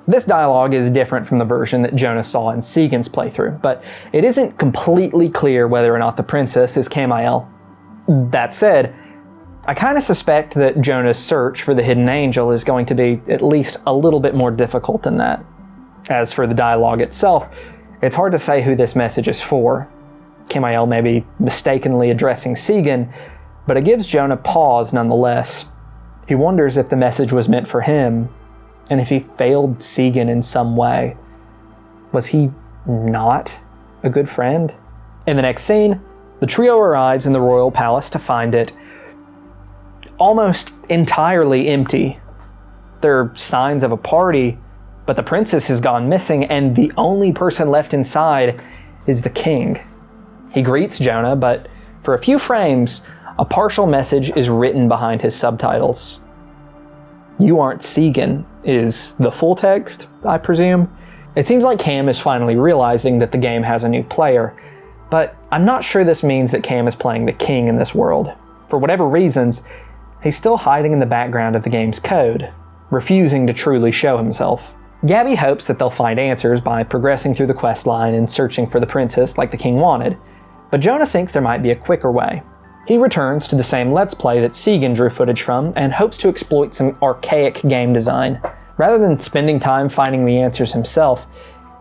B: This dialogue is different from the version that Jonah saw in Segan's playthrough, but it isn't completely clear whether or not the princess is Camiel. That said, I kind of suspect that Jonah's search for the hidden angel is going to be at least a little bit more difficult than that. As for the dialogue itself, it's hard to say who this message is for. Camiel may be mistakenly addressing Segan, but it gives Jonah pause nonetheless. He wonders if the message was meant for him, and if he failed Segan in some way. Was he not a good friend? In the next scene, the trio arrives in the royal palace to find it almost entirely empty. There are signs of a party, but the princess has gone missing, and the only person left inside is the king. He greets Jonah, but for a few frames, a partial message is written behind his subtitles. "You aren't Segan" is the full text, I presume. It seems like Cam is finally realizing that the game has a new player, but I'm not sure this means that Cam is playing the king in this world. For whatever reasons, he's still hiding in the background of the game's code, refusing to truly show himself. Gabby hopes that they'll find answers by progressing through the quest line and searching for the princess like the king wanted, but Jonah thinks there might be a quicker way. He returns to the same Let's Play that Segan drew footage from and hopes to exploit some archaic game design. Rather than spending time finding the answers himself,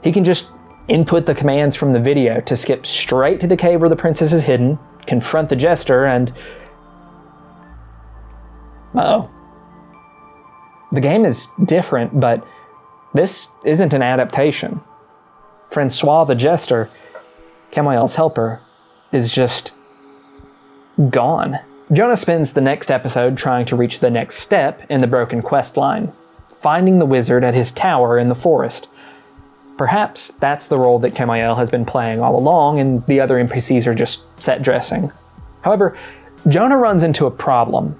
B: he can just input the commands from the video to skip straight to the cave where the princess is hidden, confront the jester, and... uh-oh. The game is different, but this isn't an adaptation. Francois the jester, Camiel's helper, is just gone. Jonah spends the next episode trying to reach the next step in the broken quest line, finding the wizard at his tower in the forest. Perhaps that's the role that Camiel has been playing all along, and the other NPCs are just set dressing. However, Jonah runs into a problem.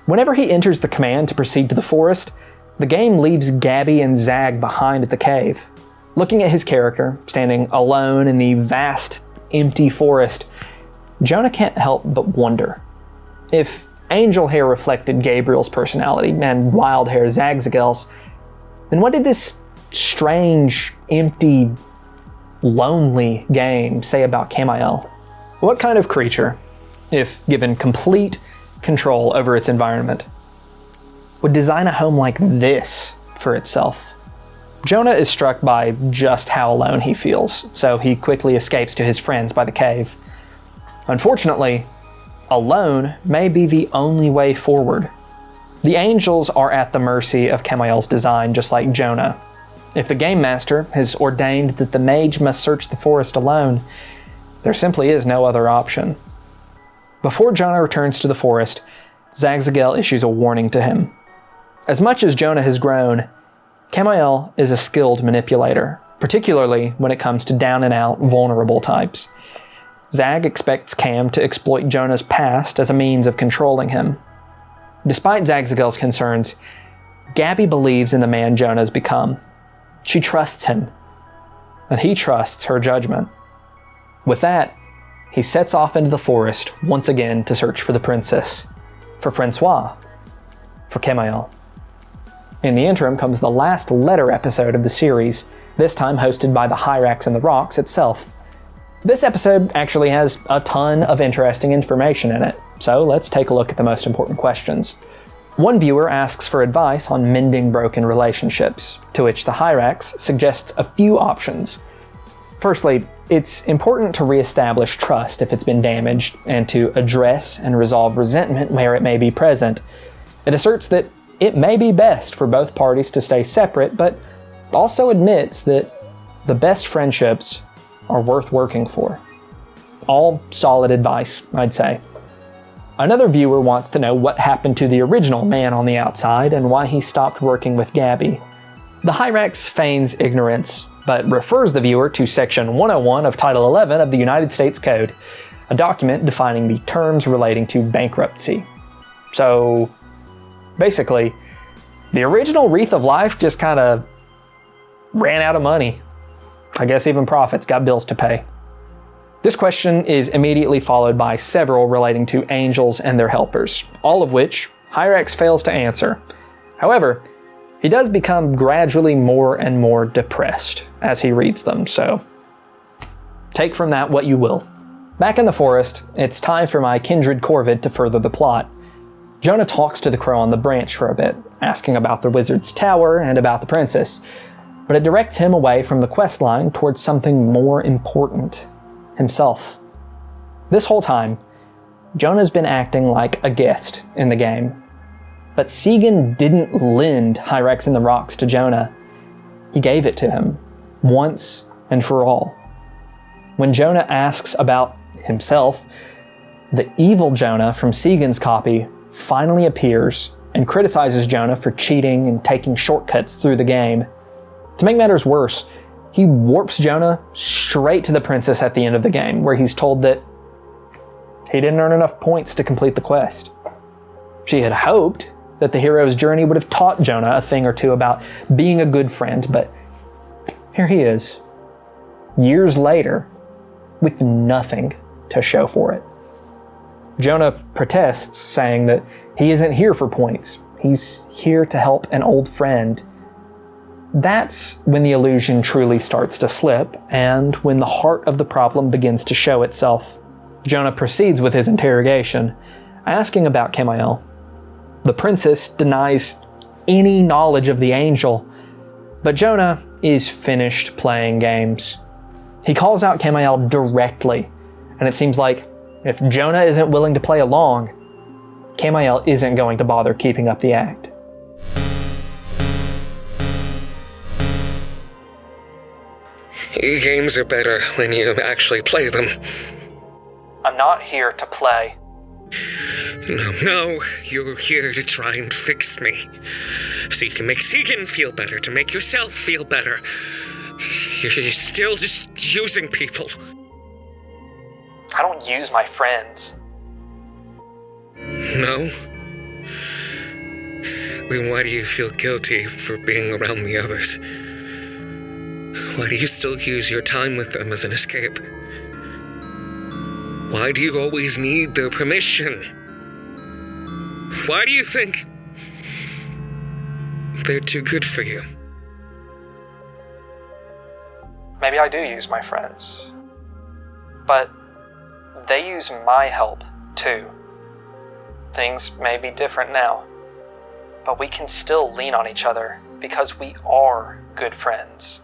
B: Whenever he enters the command to proceed to the forest, the game leaves Gabby and Zag behind at the cave. Looking at his character, standing alone in the vast, empty forest, Jonah can't help but wonder. If Angel Hare reflected Gabriel's personality and Wild Hare Zagzagel's, then what did this strange, empty lonely game say about Camael? What kind of creature, if given complete control over its environment, would design a home like this for itself? Jonah is struck by just how alone he feels, so he quickly escapes to his friends by the cave. Unfortunately, alone may be the only way forward. The angels are at the mercy of Camael's design, just like Jonah. If the game master has ordained that the mage must search the forest alone, there simply is no other option. Before Jonah returns to the forest, Zagzagel issues a warning to him. As much as Jonah has grown, Camael is a skilled manipulator, particularly when it comes to down-and-out, vulnerable types. Zag expects Cam to exploit Jonah's past as a means of controlling him. Despite Zagzagel's concerns, Gabby believes in the man Jonah's become. She trusts him, and he trusts her judgment. With that, he sets off into the forest once again to search for the princess, for Francois, for Camael. In the interim comes the last letter episode of the series, this time hosted by the Hyrax and the Rocks itself. This episode actually has a ton of interesting information in it, so let's take a look at the most important questions. One viewer asks for advice on mending broken relationships, to which the Hyrax suggests a few options. Firstly, it's important to reestablish trust if it's been damaged, and to address and resolve resentment where it may be present. It asserts that it may be best for both parties to stay separate, but also admits that the best friendships are worth working for. All solid advice, I'd say. Another viewer wants to know what happened to the original man on the outside and why he stopped working with Gabby. The Hyrax feigns ignorance, but refers the viewer to Section 101 of Title 11 of the United States Code, a document defining the terms relating to bankruptcy. So, basically, the original Wreath of Life just kind of ran out of money. I guess even prophets got bills to pay. This question is immediately followed by several relating to angels and their helpers, all of which Hyrax fails to answer. However, he does become gradually more and more depressed as he reads them, so take from that what you will. Back in the forest, it's time for my kindred corvid to further the plot. Jonah talks to the crow on the branch for a bit, asking about the wizard's tower and about the princess, but it directs him away from the quest line towards something more important, himself. This whole time, Jonah's been acting like a guest in the game. But Segan didn't lend Hyrax and the Rocks to Jonah. He gave it to him, once and for all. When Jonah asks about himself, the evil Jonah from Segan's copy finally appears and criticizes Jonah for cheating and taking shortcuts through the game. To make matters worse, he warps Jonah straight to the princess at the end of the game, where he's told that he didn't earn enough points to complete the quest. She had hoped that the hero's journey would have taught Jonah a thing or two about being a good friend, but here he is, years later, with nothing to show for it. Jonah protests, saying that he isn't here for points. He's here to help an old friend. That's when the illusion truly starts to slip, and when the heart of the problem begins to show itself. Jonah proceeds with his interrogation, asking about Camael. The princess denies any knowledge of the angel, but Jonah is finished playing games. He calls out Camael directly, and it seems like if Jonah isn't willing to play along, Camael isn't going to bother keeping up the act.
H: Games are better when you actually play them.
B: I'm not here to play.
H: No, you're here to try and fix me. So you can make Segan feel better, to make yourself feel better. You're still just using people.
B: I don't use my friends.
H: No? Then why do you feel guilty for being around the others? Why do you still use your time with them as an escape? Why do you always need their permission? Why do you think they're too good for you?
B: maybe I do use my friends. But they use my help, too. Things may be different now, but we can still lean on each other because we are good friends.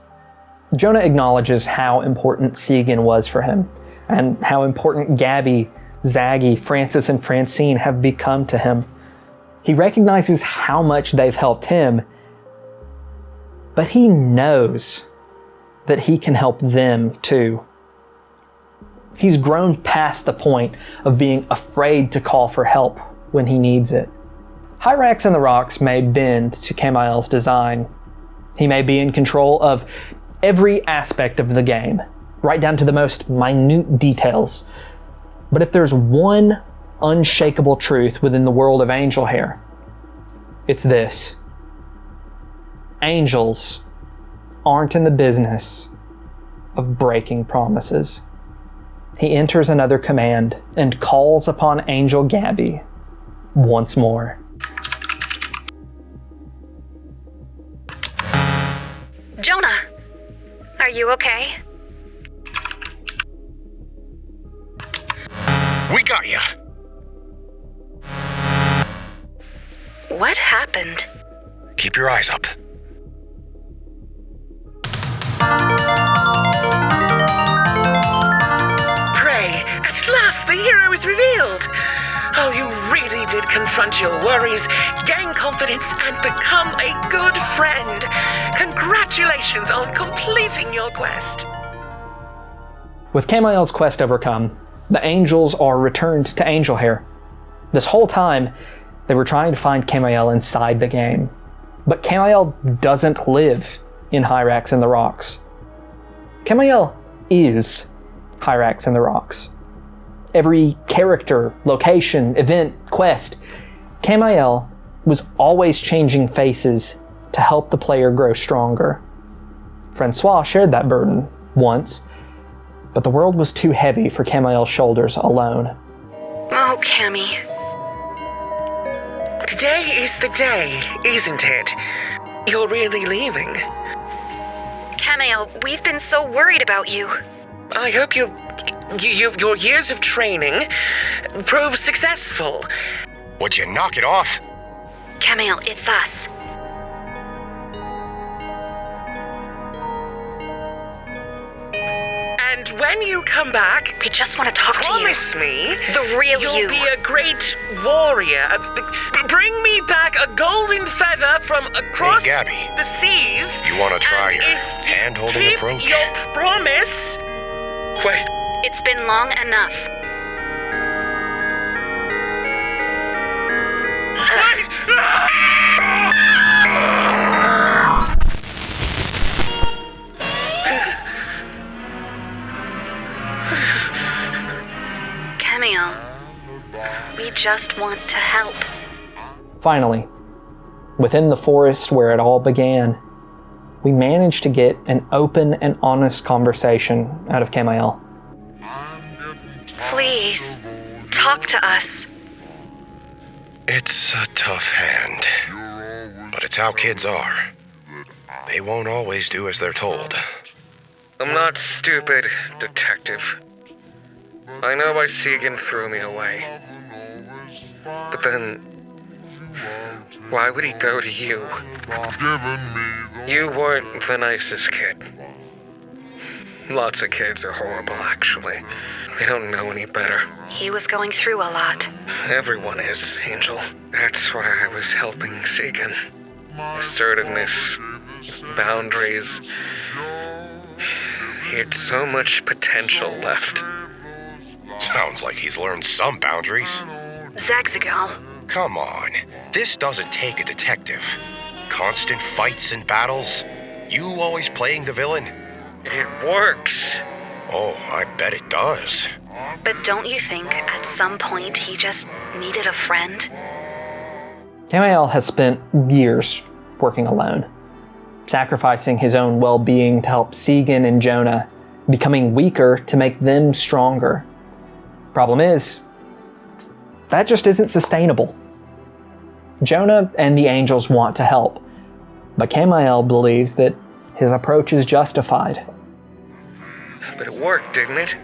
B: Jonah acknowledges how important Segan was for him, and how important Gabby, Zaggy, Francis, and Francine have become to him. He recognizes how much they've helped him, but he knows that he can help them too. He's grown past the point of being afraid to call for help when he needs it. Hyrax and the Rocks may bend to Camael's design. He may be in control of every aspect of the game, right down to the most minute details. But if there's one unshakable truth within the world of Angel Hare, it's this: angels aren't in the business of breaking promises. He enters another command and calls upon Angel Gabby once more.
C: Jonah, are you okay?
G: We got ya!
C: What happened?
G: Keep your eyes up.
H: Pray, at last the hero is revealed. Oh, you really did confront your worries, gain confidence, and become a good friend. Congratulations on completing your quest.
B: With Camael's quest overcome, the angels are returned to Angel Hare. This whole time, they were trying to find Camael inside the game. But Camael doesn't live in Hyrax and the Rocks. Camael is Hyrax and the Rocks. Every character, location, event, quest, Camael was always changing faces to help the player grow stronger. Francois shared that burden once, but the world was too heavy for Camael's shoulders alone.
C: Oh, Cammy.
H: Today is the day, isn't it? You're really leaving.
C: Camael, we've been so worried about you.
H: I hope your years of training prove successful.
G: Would you knock it off?
C: Camael, it's us.
H: And when you come back,
C: We just want to talk
H: promise
C: to
H: me
C: you. The real
H: you'll
C: you.
H: be a great warrior. Bring me back a golden feather from across
G: Hey, Gabby.
H: the seas.
G: You want to try
H: and
G: your
H: if you
G: hand-holding
H: keep
G: approach?
H: your promise. Wait.
C: It's been long enough. Camael, we just want to help.
B: Finally, within the forest where it all began, we managed to get an open and honest conversation out of Camael.
C: Please, talk to us.
G: It's a tough hand, but it's how kids are. They won't always do as they're told.
H: I'm not stupid, detective. I know why Segan threw me away. But then, why would he go to you? You weren't the nicest kid. Lots of kids are horrible, actually. They don't know any better.
C: He was going through a lot.
H: Everyone is, Angel. That's why I was helping Segan. Assertiveness, boundaries. He had so much potential left.
G: Sounds like he's learned some boundaries.
C: Zagzagal.
G: Come on, this doesn't take a detective. Constant fights and battles. You always playing the villain.
H: It works.
G: Oh, I bet it does.
C: But don't you think at some point he just needed a friend?
B: Camael has spent years working alone, sacrificing his own well-being to help Segan and Jonah, becoming weaker to make them stronger. Problem is, that just isn't sustainable. Jonah and the angels want to help, but Camael believes that his approach is justified.
H: But it worked, didn't it?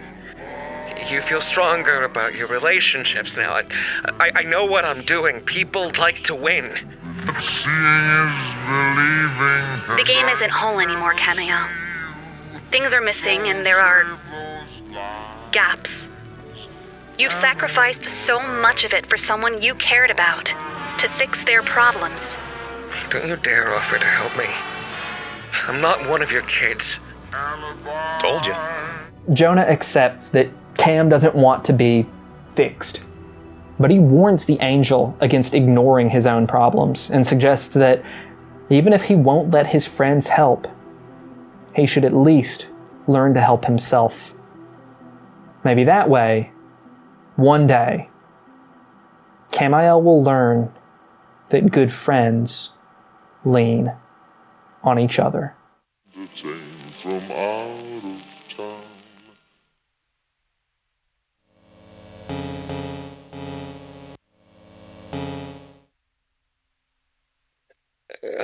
H: You feel stronger about your relationships now. I know what I'm doing. People like to win.
C: The game isn't whole anymore, Cameo. Things are missing and there are gaps. You've sacrificed so much of it for someone you cared about, to fix their problems.
H: Don't you dare offer to help me. I'm not one of your kids.
G: Told you.
B: Jonah accepts that Cam doesn't want to be fixed, but he warns the angel against ignoring his own problems and suggests that even if he won't let his friends help, he should at least learn to help himself. Maybe that way, one day, Camiel will learn that good friends lean on each other.
A: From out of town.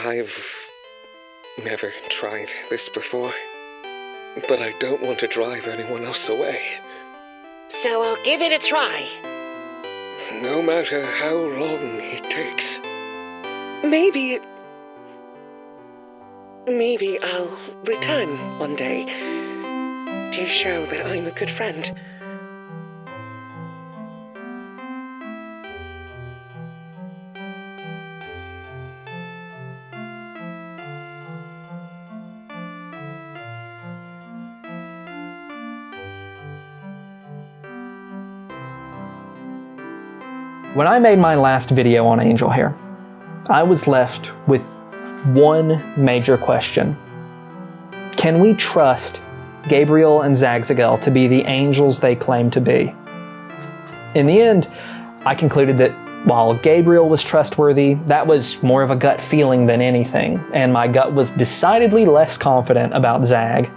H: I've never tried this before, but I don't want to drive anyone else away.
I: So I'll give it a try.
H: No matter how long it takes. Maybe I'll return one day to show that I'm a good friend.
B: When I made my last video on Angel Hare, I was left with one major question. Can we trust Gabriel and Zagzagel to be the angels they claim to be? In the end, I concluded that while Gabriel was trustworthy, that was more of a gut feeling than anything, and my gut was decidedly less confident about Zag.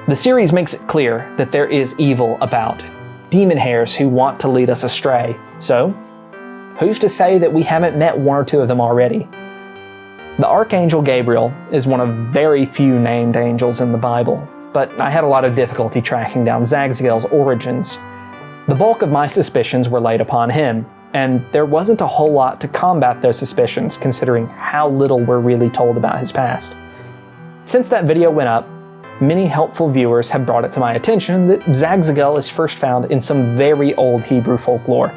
B: The series makes it clear that there is evil about, demon hares who want to lead us astray, so who's to say that we haven't met one or two of them already? The archangel Gabriel is one of very few named angels in the Bible, but I had a lot of difficulty tracking down Zagzagel's origins. The bulk of my suspicions were laid upon him, and there wasn't a whole lot to combat those suspicions considering how little we're really told about his past. Since that video went up, many helpful viewers have brought it to my attention that Zagzagel is first found in some very old Hebrew folklore.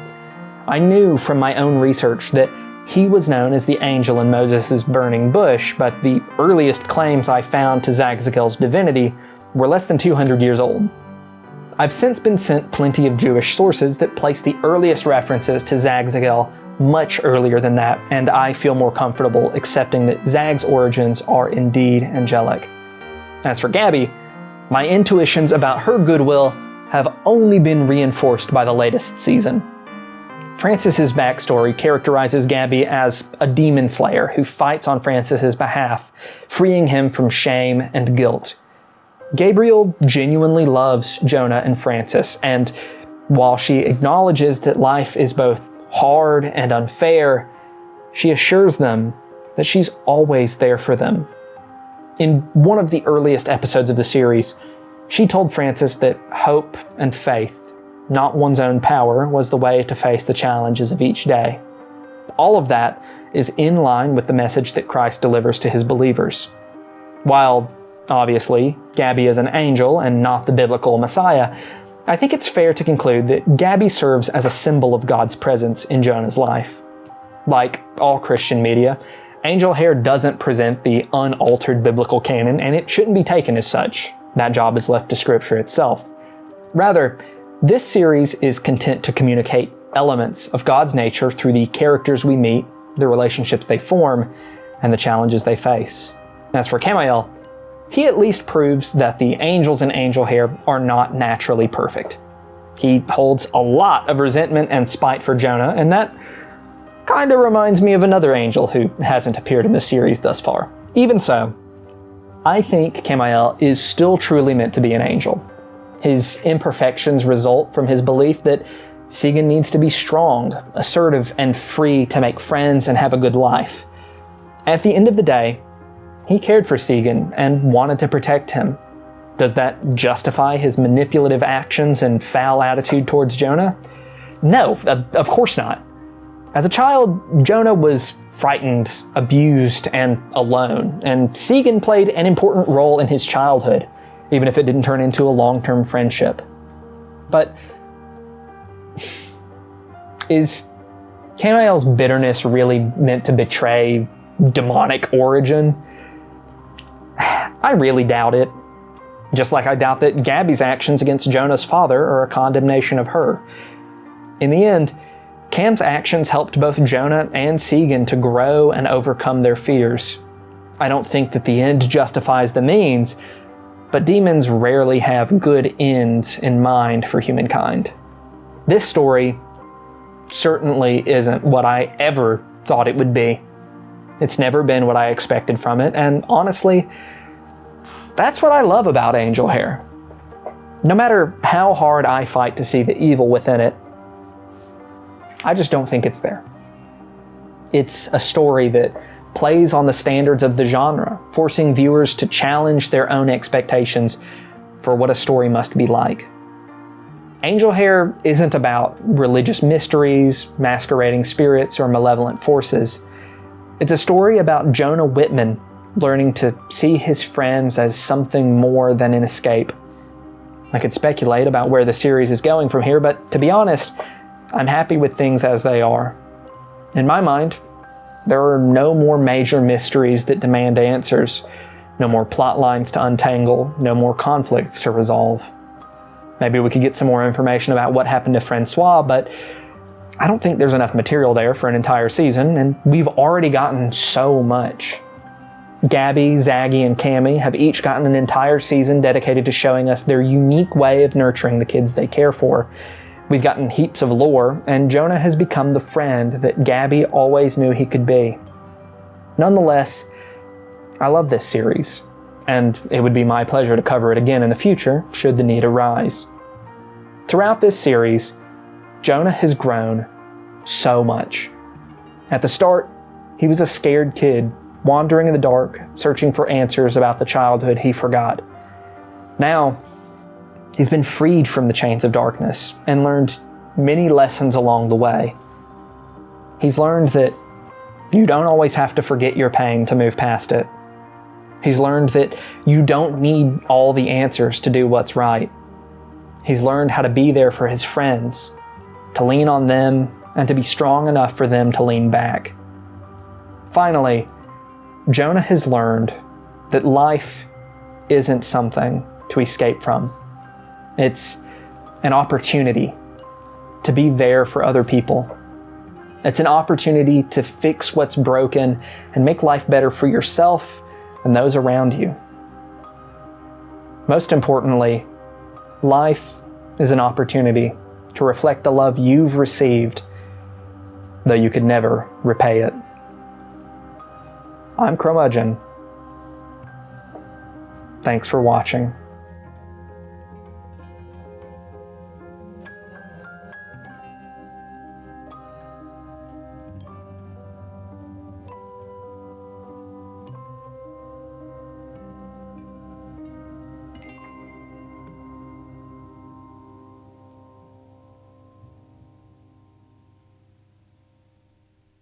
B: I knew from my own research that he was known as the angel in Moses' burning bush, but the earliest claims I found to Zagzagel's divinity were less than 200 years old. I've since been sent plenty of Jewish sources that place the earliest references to Zagzagel much earlier than that, and I feel more comfortable accepting that Zag's origins are indeed angelic. As for Gabby, my intuitions about her goodwill have only been reinforced by the latest season. Francis's backstory characterizes Gabby as a demon slayer who fights on Francis's behalf, freeing him from shame and guilt. Gabriel genuinely loves Jonah and Francis, and while she acknowledges that life is both hard and unfair, she assures them that she's always there for them. In one of the earliest episodes of the series, she told Francis that hope and faith, not one's own power, was the way to face the challenges of each day. All of that is in line with the message that Christ delivers to his believers. While, obviously, Gabby is an angel and not the biblical Messiah, I think it's fair to conclude that Gabby serves as a symbol of God's presence in Jonah's life. Like all Christian media, Angel Hare doesn't present the unaltered biblical canon, and it shouldn't be taken as such. That job is left to Scripture itself. Rather, this series is content to communicate elements of God's nature through the characters we meet, the relationships they form, and the challenges they face. As for Camiel, he at least proves that the angels in Angel Hare are not naturally perfect. He holds a lot of resentment and spite for Jonah, and that kinda reminds me of another angel who hasn't appeared in the series thus far. Even so, I think Camiel is still truly meant to be an angel. His imperfections result from his belief that Segan needs to be strong, assertive, and free to make friends and have a good life. At the end of the day, he cared for Segan and wanted to protect him. Does that justify his manipulative actions and foul attitude towards Jonah? No, of course not. As a child, Jonah was frightened, abused, and alone, and Segan played an important role in his childhood, even if it didn't turn into a long-term friendship. But is Camiel's bitterness really meant to betray demonic origin? I really doubt it. Just like I doubt that Gabby's actions against Jonah's father are a condemnation of her. In the end, Cam's actions helped both Jonah and Segan to grow and overcome their fears. I don't think that the end justifies the means, but demons rarely have good ends in mind for humankind. This story certainly isn't what I ever thought it would be. It's never been what I expected from it, and honestly, that's what I love about Angel Hare. No matter how hard I fight to see the evil within it, I just don't think it's there. It's a story that plays on the standards of the genre, forcing viewers to challenge their own expectations for what a story must be like. Angel Hare isn't about religious mysteries, masquerading spirits, or malevolent forces. It's a story about Jonah Whitman learning to see his friends as something more than an escape. I could speculate about where the series is going from here, but to be honest, I'm happy with things as they are. In my mind, there are no more major mysteries that demand answers, no more plot lines to untangle, no more conflicts to resolve. Maybe we could get some more information about what happened to Francois, but I don't think there's enough material there for an entire season, and we've already gotten so much. Gabby, Zaggy, and Cammy have each gotten an entire season dedicated to showing us their unique way of nurturing the kids they care for. We've gotten heaps of lore, and Jonah has become the friend that Gabby always knew he could be. Nonetheless, I love this series, and it would be my pleasure to cover it again in the future, should the need arise. Throughout this series, Jonah has grown so much. At the start, he was a scared kid, wandering in the dark, searching for answers about the childhood he forgot. Now, he's been freed from the chains of darkness and learned many lessons along the way. He's learned that you don't always have to forget your pain to move past it. He's learned that you don't need all the answers to do what's right. He's learned how to be there for his friends, to lean on them, and to be strong enough for them to lean back. Finally, Jonah has learned that life isn't something to escape from. It's an opportunity to be there for other people. It's an opportunity to fix what's broken and make life better for yourself and those around you. Most importantly, life is an opportunity to reflect the love you've received, though you could never repay it. I'm Curmudgeon. Thanks for watching.